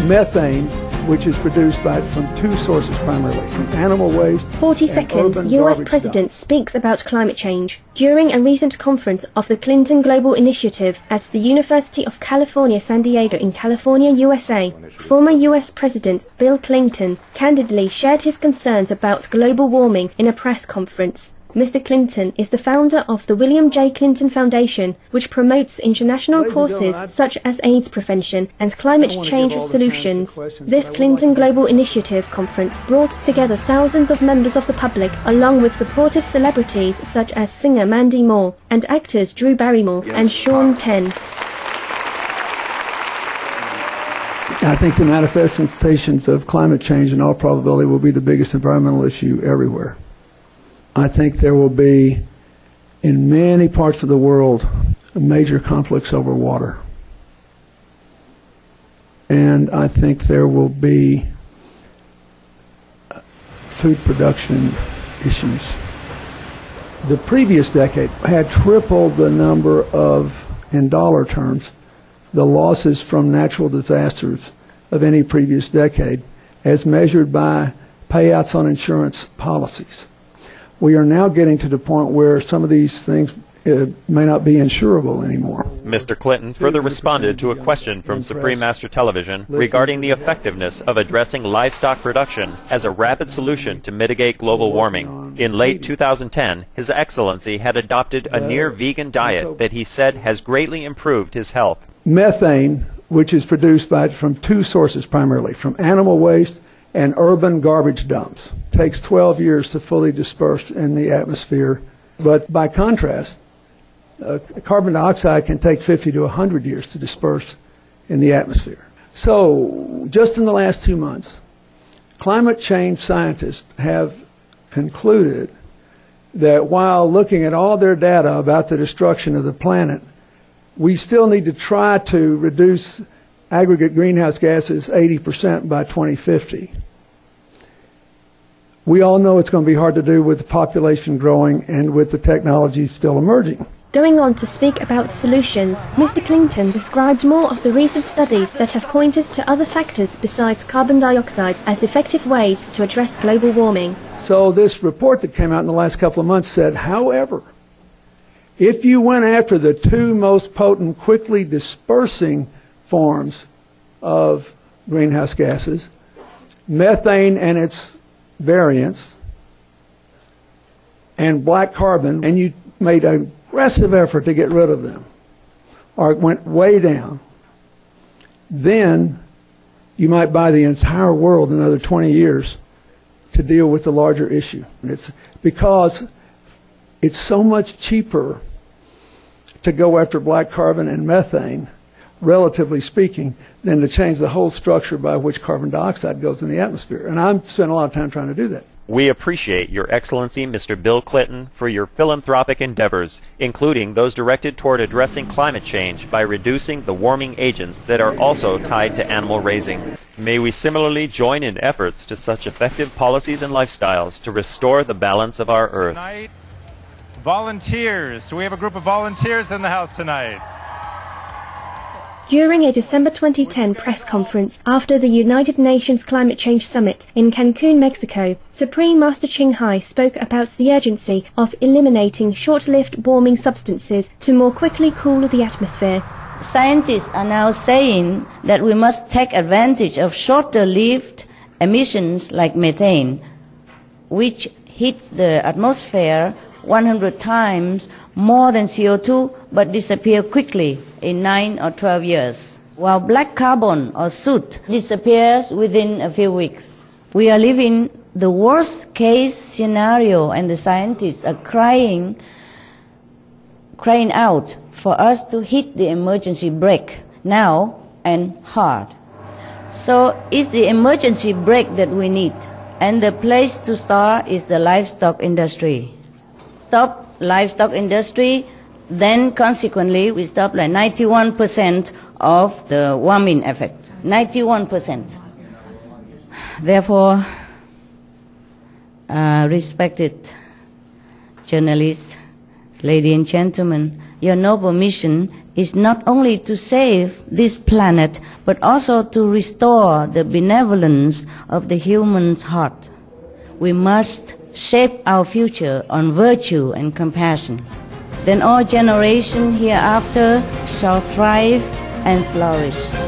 methane, which is produced from two sources primarily, from animal waste. 42nd US President speaks about climate change during a recent conference of the Clinton Global Initiative at the University of California, San Diego in California, USA. Former US President Bill Clinton candidly shared his concerns about global warming in a press conference. Mr. Clinton is the founder of the William J. Clinton Foundation, which promotes international causes such as AIDS prevention and climate change solutions. This Clinton Global Initiative conference brought together thousands of members of the public, along with supportive celebrities such as singer Mandy Moore and actors Drew Barrymore and Sean Penn. I think the manifestations of climate change in all probability will be the biggest environmental issue everywhere. I think there will be, in many parts of the world, major conflicts over water. And I think there will be food production issues. The previous decade had tripled the number of, in dollar terms, the losses from natural disasters of any previous decade, as measured by payouts on insurance policies. We are now getting to the point where some of these things may not be insurable anymore. Mr. Clinton further responded to a question from Supreme Master Television regarding the effectiveness of addressing livestock production as a rapid solution to mitigate global warming. In late 2010, His Excellency had adopted a near-vegan diet that he said has greatly improved his health. Methane, which is produced from two sources primarily, from animal waste and urban garbage dumps, takes 12 years to fully disperse in the atmosphere. But by contrast, carbon dioxide can take 50 to 100 years to disperse in the atmosphere. So just in the last 2 months, climate change scientists have concluded that while looking at all their data about the destruction of the planet, we still need to try to reduce aggregate greenhouse gases 80% by 2050. We all know it's going to be hard to do with the population growing and with the technology still emerging. Going on to speak about solutions, Mr. Clinton described more of the recent studies that have pointed to other factors besides carbon dioxide as effective ways to address global warming. So this report that came out in the last couple of months said, however, if you went after the two most potent, quickly dispersing forms of greenhouse gases, methane and its variants, and black carbon, and you made an aggressive effort to get rid of them, or it went way down, then you might buy the entire world another 20 years to deal with the larger issue. And it's because it's so much cheaper to go after black carbon and methane, relatively speaking, than to change the whole structure by which carbon dioxide goes in the atmosphere. And I've spent a lot of time trying to do that. We appreciate Your Excellency Mr. Bill Clinton for your philanthropic endeavors, including those directed toward addressing climate change by reducing the warming agents that are also tied to animal raising. May we similarly join in efforts to such effective policies and lifestyles to restore the balance of our Earth. Tonight, volunteers. Do we have a group of volunteers in the house tonight? During a December 2010 press conference after the United Nations Climate Change Summit in Cancun, Mexico, Supreme Master Chinghai spoke about the urgency of eliminating short-lived warming substances to more quickly cool the atmosphere. Scientists are now saying that we must take advantage of shorter-lived emissions like methane, which hits the atmosphere 100 times more than CO2 but disappear quickly in 9 or 12 years, while black carbon or soot disappears within a few weeks. We are living the worst case scenario, and the scientists are crying out for us to hit the emergency brake now and hard. So it's the emergency brake that we need, and the place to start is the livestock industry. Stop livestock industry, then consequently we stop like 91% of the warming effect. 91%. Therefore, respected journalists, ladies and gentlemen, your noble mission is not only to save this planet, but also to restore the benevolence of the human's heart. We must shape our future on virtue and compassion. Then all generations hereafter shall thrive and flourish.